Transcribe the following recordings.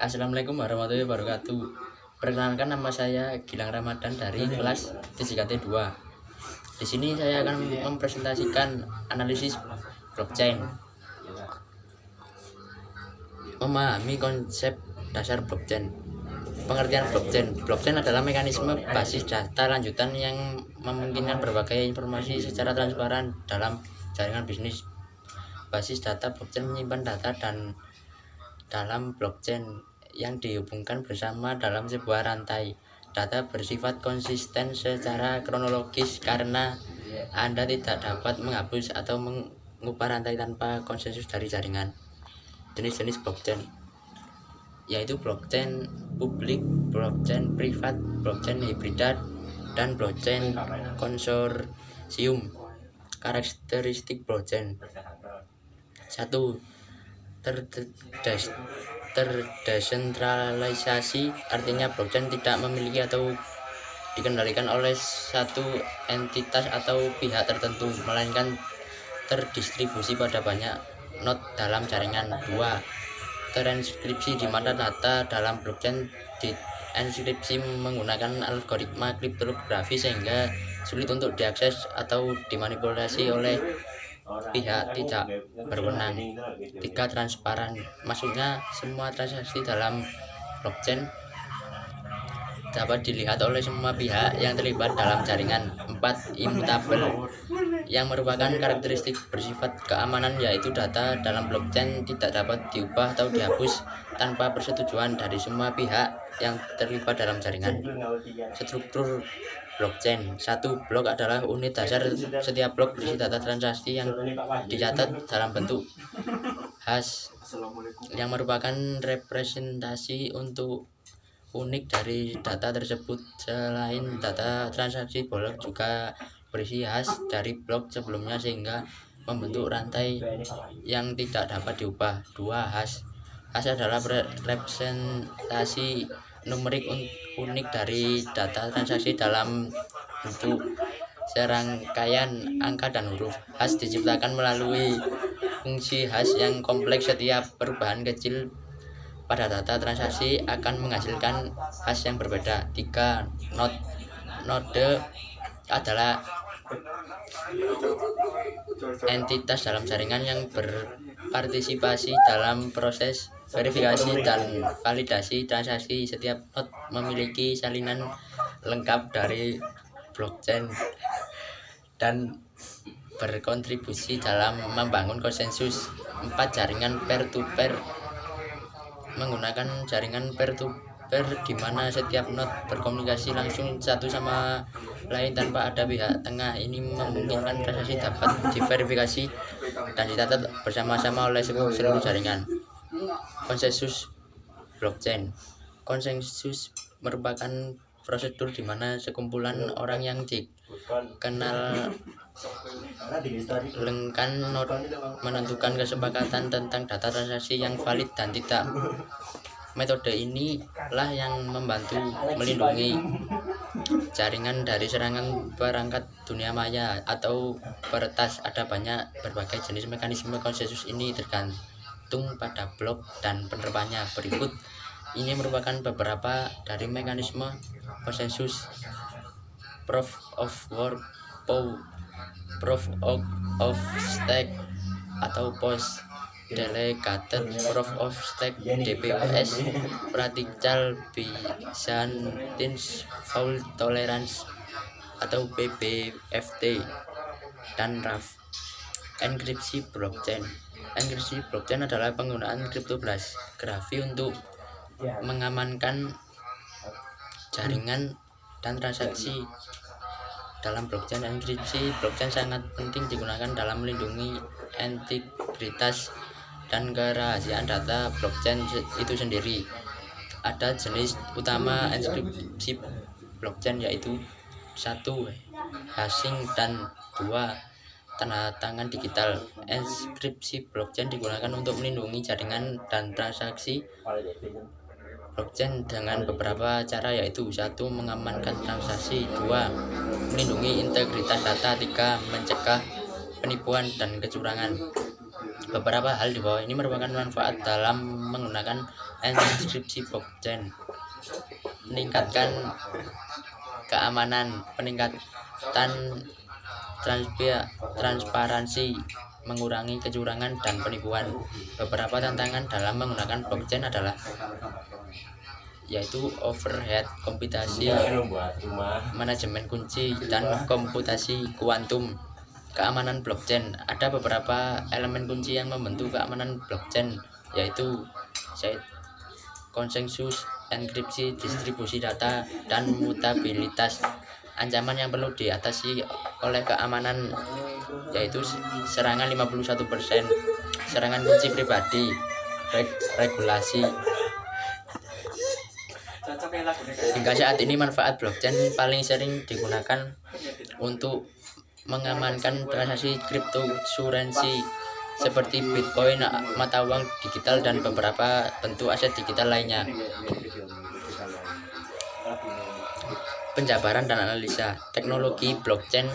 Assalamualaikum warahmatullahi wabarakatuh. Perkenalkan, nama saya Gilang Ramadan dari kelas TJKT 2. Di sini saya akan mempresentasikan analisis blockchain. Memahami konsep dasar blockchain. Pengertian blockchain. Blockchain adalah mekanisme basis data lanjutan yang memungkinkan berbagai informasi secara transparan dalam jaringan bisnis. Basis data blockchain menyimpan data dan dalam blockchain yang dihubungkan bersama dalam sebuah rantai. Data bersifat konsisten secara kronologis karena Anda tidak dapat menghapus atau mengubah rantai tanpa konsensus dari jaringan. Jenis-jenis blockchain yaitu blockchain publik, blockchain privat, blockchain hibrida, dan blockchain konsorsium. Karakteristik blockchain: 1. Terdesentralisasi, artinya blockchain tidak memiliki atau dikendalikan oleh satu entitas atau pihak tertentu, melainkan terdistribusi pada banyak node dalam jaringan. 2. Terenkripsi, di mana data dalam blockchain dienkripsi menggunakan algoritma kriptografi sehingga sulit untuk diakses atau dimanipulasi oleh pihak tidak berwenang. 3. Transparan, maksudnya semua transaksi dalam blockchain dapat dilihat oleh semua pihak yang terlibat dalam jaringan. 4. Immutable, yang merupakan karakteristik bersifat keamanan, yaitu data dalam blockchain tidak dapat diubah atau dihapus tanpa persetujuan dari semua pihak yang terlibat dalam jaringan. Struktur blockchain: 1. Blok adalah unit dasar. Setiap blok berisi data transaksi yang dicatat dalam bentuk hash, yang merupakan representasi untuk unik dari data tersebut. Selain data transaksi, blok juga berisi hash dari blok sebelumnya sehingga membentuk rantai yang tidak dapat diubah. 2. Hash adalah representasi numerik unik dari data transaksi dalam bentuk serangkaian angka dan huruf. Hash diciptakan melalui fungsi hash yang kompleks. Setiap perubahan kecil pada data transaksi akan menghasilkan hash yang berbeda. 3. Node adalah entitas dalam jaringan yang berpartisipasi dalam proses verifikasi dan validasi transaksi. Setiap node memiliki salinan lengkap dari blockchain dan berkontribusi dalam membangun konsensus. 4. Jaringan peer-to-peer, menggunakan jaringan peer-to-peer di mana setiap node berkomunikasi langsung satu sama lain tanpa ada pihak tengah. Ini memungkinkan transaksi dapat diverifikasi dan dicatat bersama-sama oleh seluruh jaringan. Konsensus blockchain. Konsensus merupakan prosedur di mana sekumpulan orang yang dikenal lengkan node menentukan kesepakatan tentang data transaksi yang valid dan tidak. Metode inilah yang membantu melindungi jaringan dari serangan perangkat dunia maya atau peretas. Ada berbagai jenis mekanisme konsensus ini tergantung pada blok dan penerapannya. Berikut ini merupakan beberapa dari mekanisme konsensus: proof of work, proof of stake atau post delegated proof of stake (DPoS), practical Byzantine fault tolerance atau PBFT, dan RAF. Enkripsi blockchain. Enkripsi blockchain adalah penggunaan kriptografi untuk mengamankan jaringan dan transaksi dalam blockchain. Enkripsi blockchain sangat penting digunakan dalam melindungi integritas dan kerahasiaan data blockchain itu sendiri. Ada jenis utama enkripsi blockchain, yaitu 1. Hashing, dan 2. Tanda tangan digital. Enkripsi blockchain digunakan untuk melindungi jaringan dan transaksi blockchain dengan beberapa cara, yaitu 1. Mengamankan transaksi, 2. Melindungi integritas data, 3. Mencegah penipuan dan kecurangan. Beberapa hal di bawah ini merupakan manfaat dalam menggunakan enkripsi blockchain: meningkatkan keamanan, peningkatan transparansi, mengurangi kecurangan dan penipuan. Beberapa tantangan dalam menggunakan blockchain adalah yaitu overhead komputasi, manajemen kunci, dan komputasi kuantum. Keamanan blockchain: ada beberapa elemen kunci yang membentuk keamanan blockchain, yaitu konsensus, enkripsi, distribusi data, dan mutabilitas. Ancaman yang perlu diatasi oleh keamanan yaitu serangan 51%, serangan kunci pribadi, regulasi. Hingga saat ini manfaat blockchain paling sering digunakan untuk mengamankan transaksi cryptocurrency seperti Bitcoin, mata uang digital, dan beberapa bentuk aset digital lainnya. Penjabaran dan analisa teknologi blockchain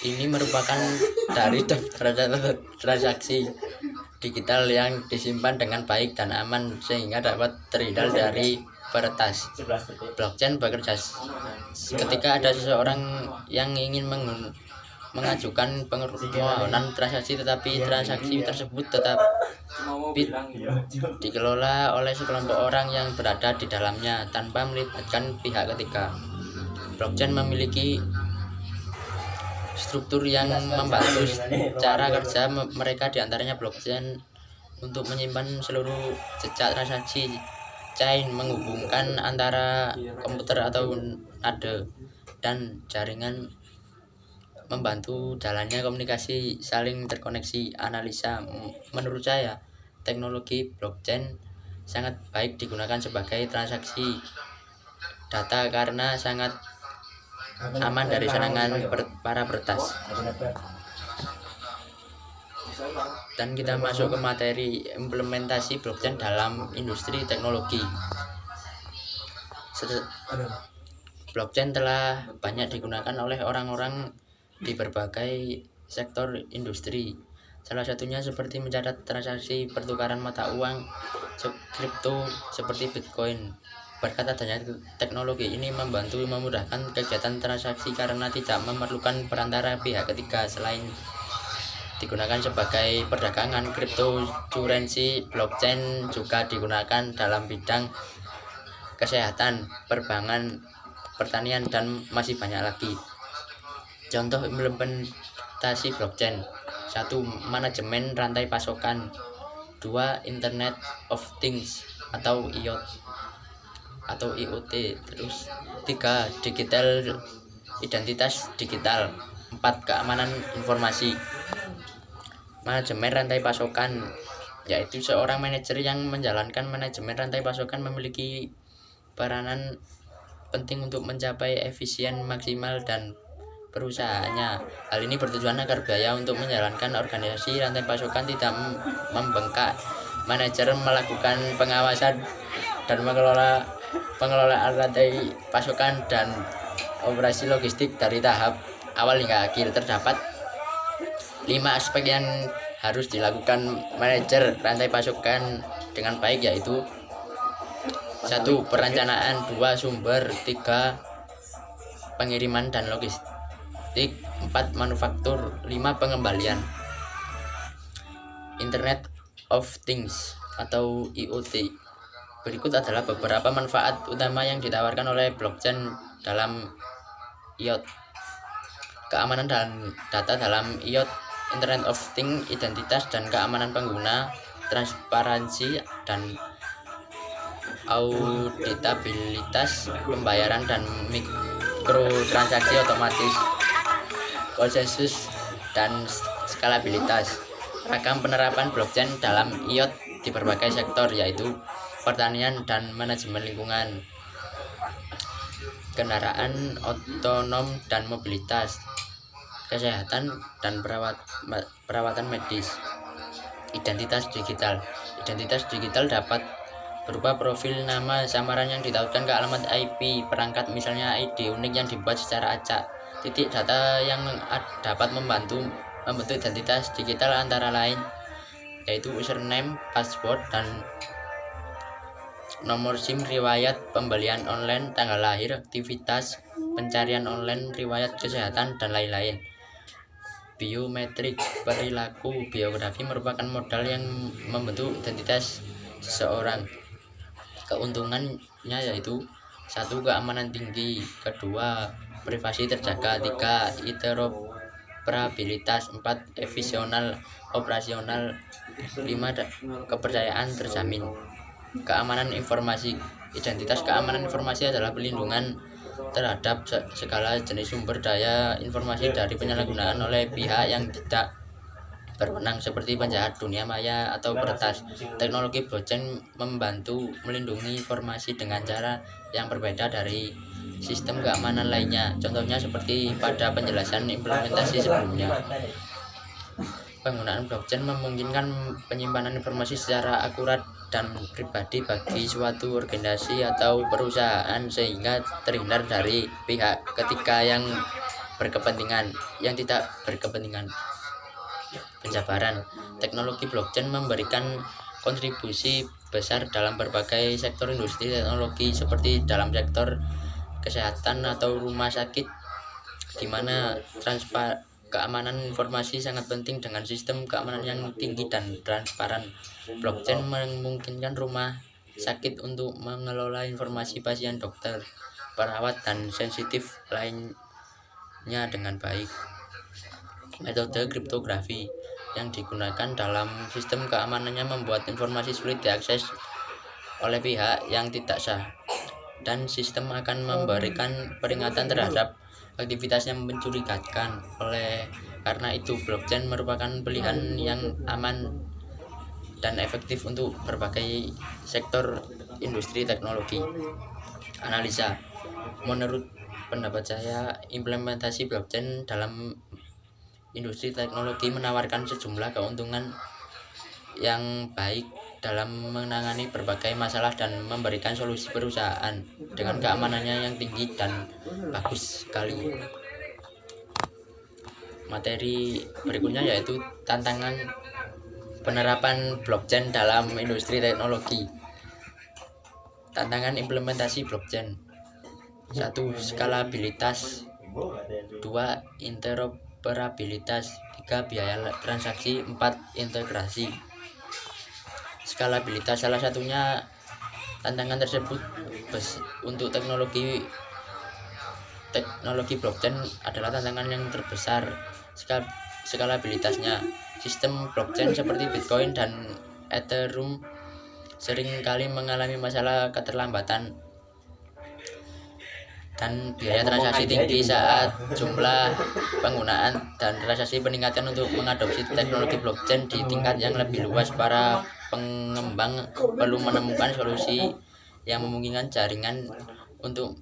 ini merupakan dari daftar transaksi digital yang disimpan dengan baik dan aman sehingga dapat terhindar dari peretas. Blockchain bekerja ketika ada seseorang yang ingin mengajukan permohonan transaksi, tetapi transaksi tersebut tetap dikelola oleh sekelompok orang yang berada di dalamnya tanpa melibatkan pihak ketiga. Blockchain memiliki struktur yang membantu cara kerja mereka, diantaranya blockchain untuk menyimpan seluruh jejak transaksi, chain menghubungkan antara komputer atau node, dan jaringan membantu jalannya komunikasi saling terkoneksi. Analisa: menurut saya teknologi blockchain sangat baik digunakan sebagai transaksi data karena sangat aman dari serangan para peretas. Dan kita masuk ke materi implementasi blockchain dalam industri teknologi. Blockchain telah banyak digunakan oleh orang-orang di berbagai sektor industri. Salah satunya seperti mencatat transaksi pertukaran mata uang kripto seperti Bitcoin. Berkat adanya teknologi ini membantu memudahkan kegiatan transaksi karena tidak memerlukan perantara pihak ketiga. Selain digunakan sebagai perdagangan, cryptocurrency blockchain juga digunakan dalam bidang kesehatan, perbankan, pertanian, dan masih banyak lagi. Contoh implementasi blockchain: 1. Manajemen rantai pasokan. 2. Internet of Things atau IoT. Terus 3. Digital identitas digital. 4. Keamanan informasi. Manajemen rantai pasokan yaitu seorang manajer yang menjalankan manajemen rantai pasokan memiliki peranan penting untuk mencapai efisien maksimal dan perusahaannya. Hal ini bertujuan agar biaya untuk menjalankan organisasi rantai pasokan tidak membengkak. Manajer melakukan pengawasan dan pengelolaan rantai pasokan dan operasi logistik dari tahap awal hingga akhir. Terdapat 5 aspek yang harus dilakukan manajer rantai pasokan dengan baik, yaitu 1. Perencanaan. 2. Sumber. 3. Pengiriman dan logistik. 4. Manufaktur. 5. Pengembalian. Internet of Things atau IoT. Berikut adalah beberapa manfaat utama yang ditawarkan oleh blockchain dalam IoT. Keamanan dan data dalam IoT, Internet of Things, identitas dan keamanan pengguna, transparansi dan auditabilitas, pembayaran dan mikrotransaksi otomatis, konsensus dan skalabilitas. Ragam penerapan blockchain dalam IoT di berbagai sektor, yaitu pertanian dan manajemen lingkungan, kendaraan otonom dan mobilitas, kesehatan dan perawatan medis. Identitas digital. Identitas digital dapat berupa profil, nama samaran yang ditautkan ke alamat IP perangkat, misalnya ID unik yang dibuat secara acak. Titik data yang dapat membantu membentuk identitas digital antara lain yaitu username, password, dan nomor SIM, riwayat pembelian online, tanggal lahir, aktivitas pencarian online, riwayat kesehatan, dan lain-lain. Biometrik perilaku biografi merupakan modal yang membentuk identitas seseorang. Keuntungannya yaitu 1. Keamanan tinggi, 2. Privasi terjaga, 3. Interoperabilitas, 4. Efisiensi operasional, 5. Kepercayaan terjamin. Keamanan informasi. Identitas keamanan informasi adalah pelindungan terhadap segala jenis sumber daya informasi dari penyalahgunaan oleh pihak yang tidak berwenang seperti penjahat dunia maya atau peretas. Teknologi blockchain membantu melindungi informasi dengan cara yang berbeda dari sistem keamanan lainnya. Contohnya seperti pada penjelasan implementasi sebelumnya. Penggunaan blockchain memungkinkan penyimpanan informasi secara akurat dan pribadi bagi suatu organisasi atau perusahaan sehingga terhindar dari pihak ketiga yang tidak berkepentingan. Penjabaran. Teknologi blockchain memberikan kontribusi besar dalam berbagai sektor industri teknologi seperti dalam sektor kesehatan atau rumah sakit, di mana keamanan informasi sangat penting dengan sistem keamanan yang tinggi dan transparan. Blockchain memungkinkan rumah sakit untuk mengelola informasi pasien, dokter, perawat, dan sensitif lainnya dengan baik. Metode kriptografi yang digunakan dalam sistem keamanannya membuat informasi sulit diakses oleh pihak yang tidak sah, dan sistem akan memberikan peringatan terhadap aktivitas yang mencurigakan. Karena itu, blockchain merupakan pilihan yang aman dan efektif untuk berbagai sektor industri teknologi. Analisa. Menurut pendapat saya, implementasi blockchain dalam industri teknologi menawarkan sejumlah keuntungan yang baik dalam menangani berbagai masalah dan memberikan solusi perusahaan dengan keamanannya yang tinggi dan bagus sekali. Materi berikutnya yaitu tantangan penerapan blockchain dalam industri teknologi. Tantangan implementasi blockchain. 1. Skalabilitas, 2. Interoperabilitas, 3. Biaya transaksi, 4. Integrasi. Skalabilitas. Salah satunya tantangan tersebut untuk teknologi blockchain adalah tantangan yang terbesar. Skalabilitasnya, sistem blockchain seperti Bitcoin dan Ethereum sering kali mengalami masalah keterlambatan dan biaya transaksi tinggi saat jumlah penggunaan dan transaksi meningkatkan. Untuk mengadopsi teknologi blockchain di tingkat yang lebih luas, para pengembang perlu menemukan solusi yang memungkinkan jaringan untuk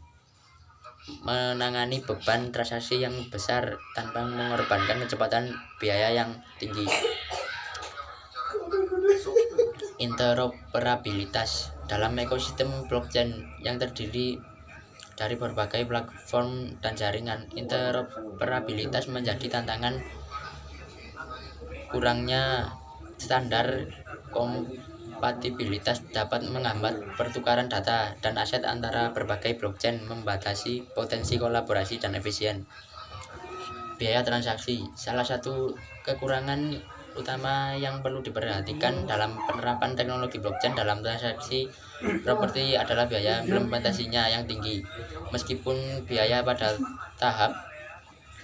menangani beban transaksi yang besar tanpa mengorbankan kecepatan biaya yang tinggi. Interoperabilitas. Dalam ekosistem blockchain yang terdiri dari berbagai platform dan jaringan, interoperabilitas menjadi tantangan. Kurangnya standar kompatibilitas dapat menghambat pertukaran data dan aset antara berbagai blockchain, membatasi potensi kolaborasi dan efisien. Biaya transaksi. Salah satu kekurangan utama yang perlu diperhatikan dalam penerapan teknologi blockchain dalam transaksi properti adalah biaya implementasinya yang tinggi. Meskipun biaya pada tahap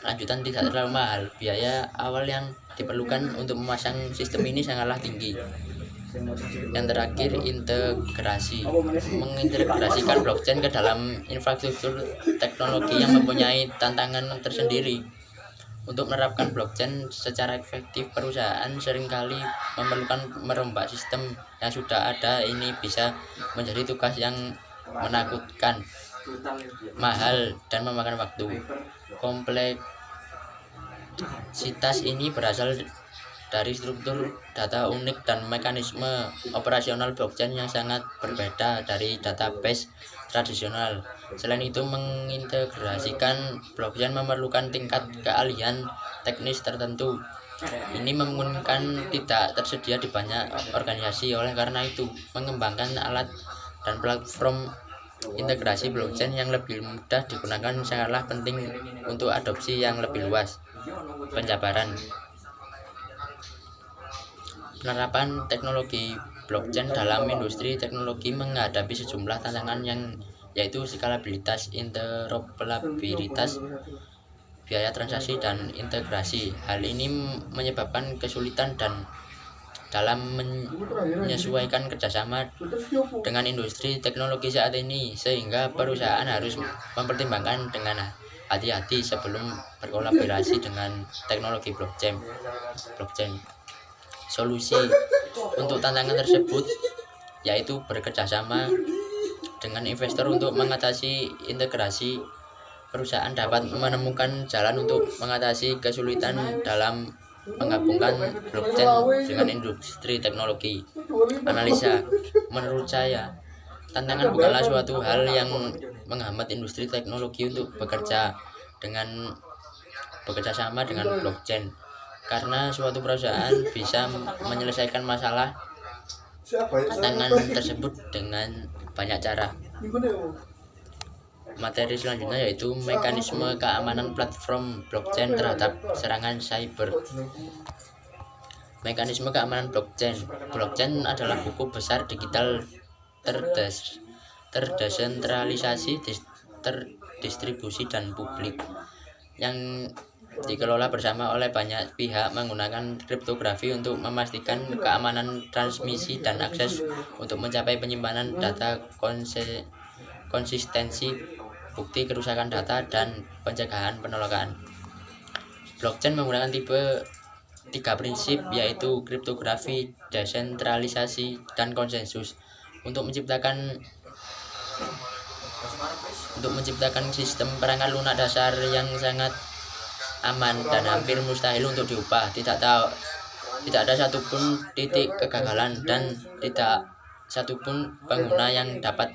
lanjutan tidak terlalu mahal, biaya awal yang diperlukan untuk memasang sistem ini sangatlah tinggi. Yang terakhir, integrasi. Mengintegrasikan blockchain ke dalam infrastruktur teknologi yang mempunyai tantangan tersendiri. Untuk menerapkan blockchain secara efektif, perusahaan seringkali memerlukan merombak sistem yang sudah ada. Ini bisa menjadi tugas yang menakutkan, mahal, dan memakan waktu. Kompleksitas ini berasal dari struktur data unik dan mekanisme operasional blockchain yang sangat berbeda dari database tradisional. Selain itu, mengintegrasikan blockchain memerlukan tingkat keahlian teknis tertentu, Ini memungkinkan tidak tersedia di banyak organisasi. Oleh karena itu, mengembangkan alat dan platform integrasi blockchain yang lebih mudah digunakan sangatlah penting untuk adopsi yang lebih luas. Penjabaran penerapan teknologi blockchain dalam industri teknologi menghadapi sejumlah tantangan yaitu skalabilitas, interoperabilitas, biaya transaksi, dan integrasi. Hal ini menyebabkan kesulitan dalam menyesuaikan kerjasama dengan industri teknologi saat ini, sehingga perusahaan harus mempertimbangkan dengan hati-hati sebelum berkolaborasi dengan teknologi blockchain. Solusi untuk tantangan tersebut yaitu bekerjasama dengan investor untuk mengatasi integrasi. Perusahaan dapat menemukan jalan untuk mengatasi kesulitan dalam menggabungkan blockchain dengan industri teknologi. Analisa, menurut saya, tantangan bukanlah suatu hal yang menghambat industri teknologi untuk bekerja sama dengan blockchain, karena suatu perusahaan bisa menyelesaikan masalah tantangan tersebut dengan banyak cara. Materi selanjutnya yaitu mekanisme keamanan platform blockchain terhadap serangan cyber. Mekanisme keamanan blockchain. Blockchain adalah buku besar digital terdesentralisasi, terdistribusi, dan publik yang dikelola bersama oleh banyak pihak menggunakan kriptografi untuk memastikan keamanan transmisi dan akses untuk mencapai penyimpanan data, konsistensi bukti kerusakan data, dan pencegahan penolakan. Blockchain menggunakan tiga prinsip, yaitu kriptografi, desentralisasi, dan konsensus untuk menciptakan sistem perangkat lunak dasar yang sangat aman dan hampir mustahil untuk diubah. Tidak ada satupun titik kegagalan dan tidak satupun pengguna yang dapat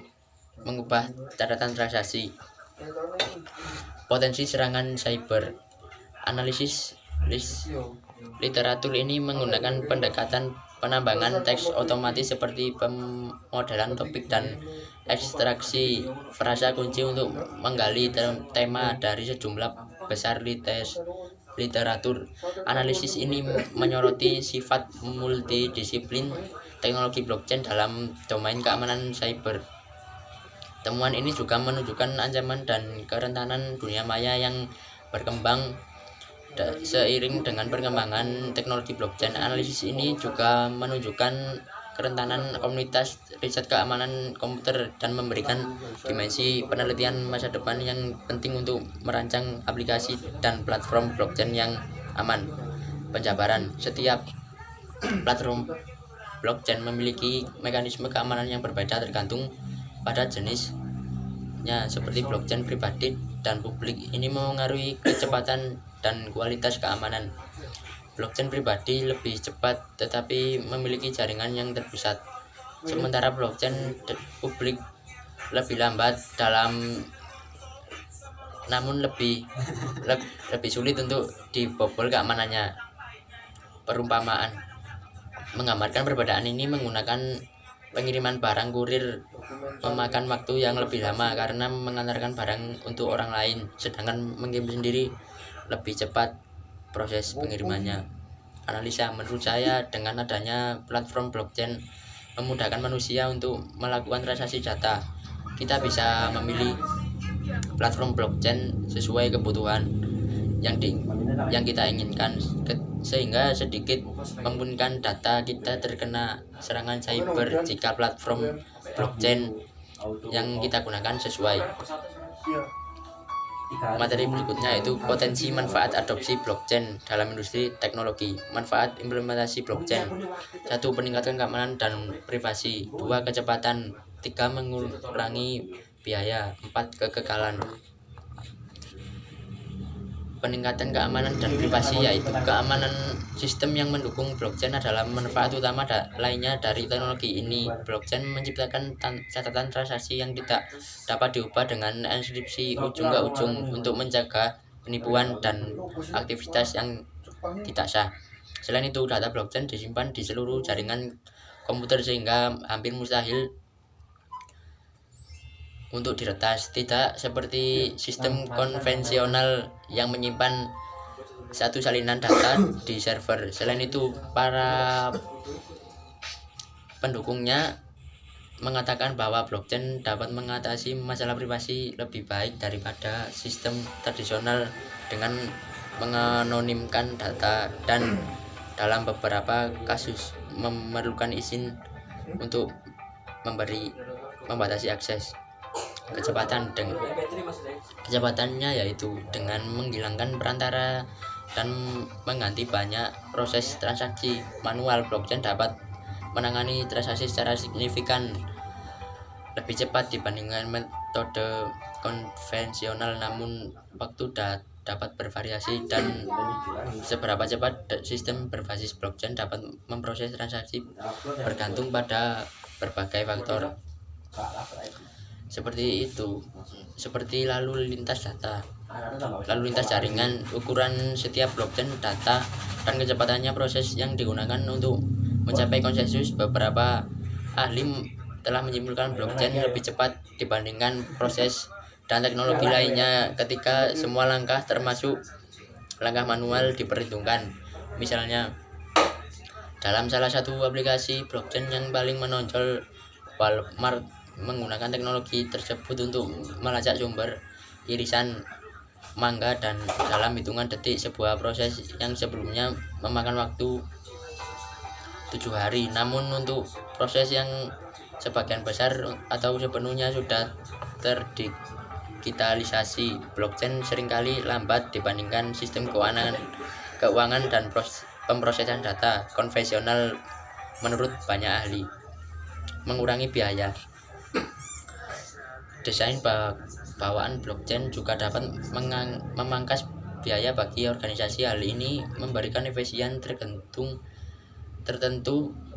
mengubah catatan transaksi. Potensi serangan cyber. Analisis literatur ini menggunakan pendekatan penambangan teks otomatis seperti pemodelan topik dan ekstraksi frasa kunci untuk menggali tema dari sejumlah besar literatur. Analisis ini menyoroti sifat multidisiplin teknologi blockchain dalam domain keamanan cyber. Temuan ini juga menunjukkan ancaman dan kerentanan dunia maya yang berkembang seiring dengan perkembangan teknologi blockchain. Analisis ini juga menunjukkan kerentanan komunitas riset keamanan komputer dan memberikan dimensi penelitian masa depan yang penting untuk merancang aplikasi dan platform blockchain yang aman. Penjabaran. Setiap platform blockchain memiliki mekanisme keamanan yang berbeda tergantung pada jenisnya, seperti blockchain pribadi dan publik. Ini memengaruhi kecepatan dan kualitas keamanan. Blockchain pribadi lebih cepat tetapi memiliki jaringan yang terpusat, sementara blockchain publik lebih lambat namun lebih sulit untuk dibobol keamanannya. Perumpamaan menggambarkan perbedaan ini menggunakan pengiriman barang kurir memakan waktu yang lebih lama karena mengantarkan barang untuk orang lain, sedangkan mengirim sendiri lebih cepat proses pengirimannya. Analisa, menurut saya dengan adanya platform blockchain memudahkan manusia untuk melakukan transaksi data. Kita bisa memilih platform blockchain sesuai kebutuhan yang kita inginkan, sehingga sedikit memungkinkan data kita terkena serangan cyber jika platform blockchain yang kita gunakan sesuai. Materi berikutnya yaitu potensi manfaat adopsi blockchain dalam industri teknologi. Manfaat implementasi blockchain: 1. Peningkatan keamanan dan privasi. 2. Kecepatan. 3. Mengurangi biaya. 4. Kekekalan. Peningkatan keamanan dan privasi, yaitu keamanan sistem yang mendukung blockchain adalah manfaat utama lainnya dari teknologi ini. Blockchain menciptakan catatan transaksi yang tidak dapat diubah dengan enkripsi ujung ke ujung untuk menjaga penipuan dan aktivitas yang tidak sah. Selain itu, data blockchain disimpan di seluruh jaringan komputer sehingga hampir mustahil untuk diretas, tidak seperti sistem konvensional yang menyimpan satu salinan data di server. Selain itu, para pendukungnya mengatakan bahwa blockchain dapat mengatasi masalah privasi lebih baik daripada sistem tradisional dengan menganonimkan data dan dalam beberapa kasus memerlukan izin untuk membatasi akses. Kecepatannya yaitu dengan menghilangkan perantara dan mengganti banyak proses transaksi manual. Blockchain dapat menangani transaksi secara signifikan lebih cepat dibandingkan metode konvensional, namun waktu dapat bervariasi dan seberapa cepat sistem berbasis blockchain dapat memproses transaksi bergantung pada berbagai faktor seperti lalu lintas jaringan, ukuran setiap blockchain data, dan kecepatannya. Proses yang digunakan untuk mencapai konsensus. Beberapa ahli telah menyimpulkan blockchain lebih cepat dibandingkan proses dan teknologi lainnya ketika semua langkah termasuk langkah manual diperhitungkan. Misalnya, dalam salah satu aplikasi blockchain yang paling menonjol, Walmart menggunakan teknologi tersebut untuk melacak sumber irisan mangga dan dalam hitungan detik, sebuah proses yang sebelumnya memakan waktu 7 hari. Namun untuk proses yang sebagian besar atau sepenuhnya sudah terdigitalisasi, blockchain seringkali lambat dibandingkan sistem keuangan dan pemrosesan data konvensional. Menurut banyak ahli, mengurangi biaya. Desain bawaan blockchain juga dapat memangkas biaya bagi organisasi. Hal ini memberikan efisien tertentu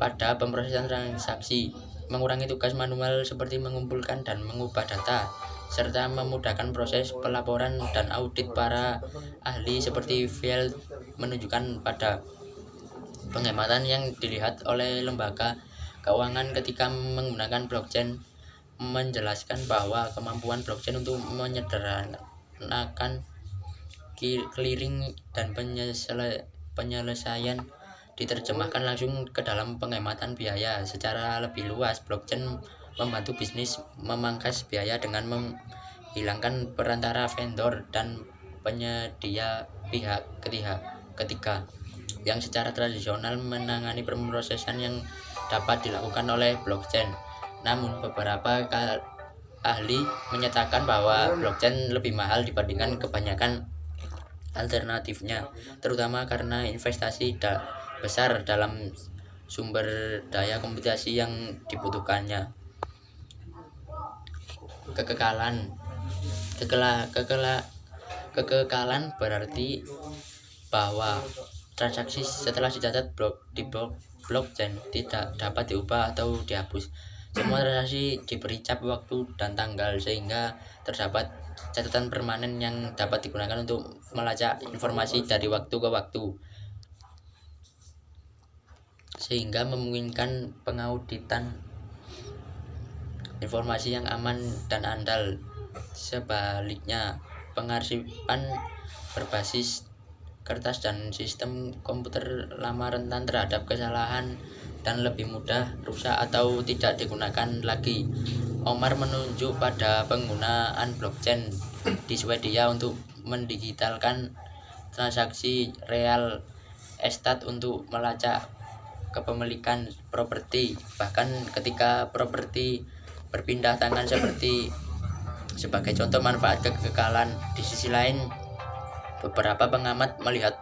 pada pemrosesan transaksi, mengurangi tugas manual seperti mengumpulkan dan mengubah data, serta memudahkan proses pelaporan dan audit. Para ahli seperti Field menunjukkan pada penghematan yang dilihat oleh lembaga keuangan ketika menggunakan blockchain, menjelaskan bahwa kemampuan blockchain untuk menyederhanakan clearing dan penyelesaian diterjemahkan langsung ke dalam penghematan biaya secara lebih luas. Blockchain membantu bisnis memangkas biaya dengan menghilangkan perantara vendor dan penyedia pihak ketiga yang secara tradisional menangani pemrosesan yang dapat dilakukan oleh blockchain. Namun beberapa ahli menyatakan bahwa blockchain lebih mahal dibandingkan kebanyakan alternatifnya, terutama karena investasi besar dalam sumber daya komputasi yang dibutuhkannya. Kekekalan berarti bahwa transaksi setelah dicatat di blockchain tidak dapat diubah atau dihapus. Semua transaksi diberi cap waktu dan tanggal, sehingga terdapat catatan permanen yang dapat digunakan untuk melacak informasi dari waktu ke waktu, sehingga memungkinkan pengauditan informasi yang aman dan andal. Sebaliknya, pengarsipan berbasis kertas dan sistem komputer lama rentan terhadap kesalahan dan lebih mudah rusak atau tidak digunakan lagi. Omar menunjuk pada penggunaan blockchain di Swedia untuk mendigitalkan transaksi real estate untuk melacak kepemilikan properti, bahkan ketika properti berpindah tangan, sebagai contoh manfaat kekekalan. Di sisi lain, beberapa pengamat melihat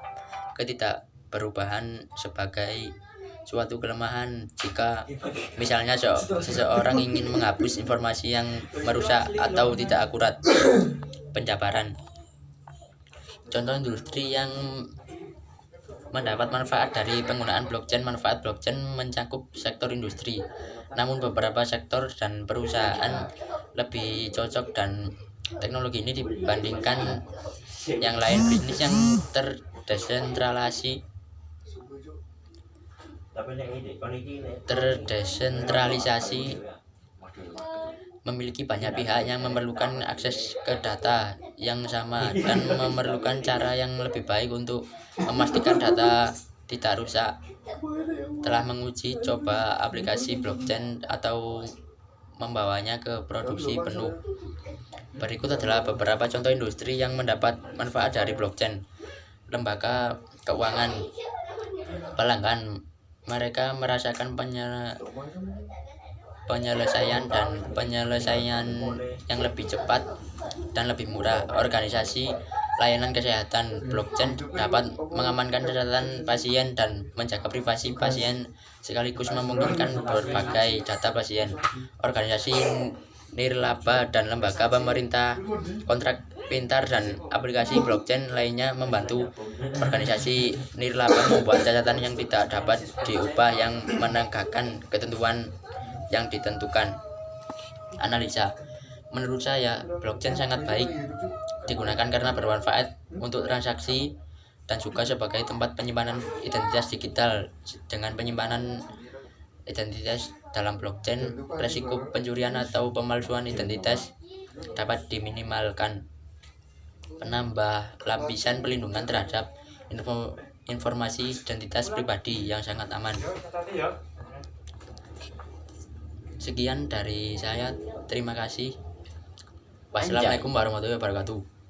ketidakperubahan sebagai suatu kelemahan. Jika misalnya seseorang ingin menghapus informasi yang merusak atau tidak akurat. Penjabaran contoh industri yang mendapat manfaat dari penggunaan blockchain. Manfaat blockchain mencakup sektor industri, namun beberapa sektor dan perusahaan lebih cocok dan teknologi ini dibandingkan yang lain. Bisnis yang terdesentralisasi terdesentralisasi, memiliki banyak pihak yang memerlukan akses ke data yang sama dan memerlukan cara yang lebih baik untuk memastikan data tidak rusak. Telah menguji coba aplikasi blockchain atau membawanya ke produksi penuh. Berikut adalah beberapa contoh industri yang mendapat manfaat dari blockchain. Lembaga keuangan, pelanggan, mereka merasakan penyelesaian yang lebih cepat dan lebih murah. Organisasi layanan kesehatan, blockchain dapat mengamankan catatan pasien dan menjaga privasi pasien sekaligus memungkinkan berbagai data pasien. Organisasi nirlaba dan lembaga pemerintah, kontrak pintar dan aplikasi blockchain lainnya membantu organisasi nirlaba membuat catatan yang tidak dapat diubah yang menegakkan ketentuan yang ditentukan. Analisa, menurut saya blockchain sangat baik digunakan karena bermanfaat untuk transaksi dan juga sebagai tempat penyimpanan identitas digital. Dengan penyimpanan identitas dalam blockchain, resiko pencurian atau pemalsuan identitas dapat diminimalkan. Penambah lapisan pelindungan terhadap informasi identitas pribadi yang sangat aman. Sekian dari saya, terima kasih. Wassalamualaikum warahmatullahi wabarakatuh.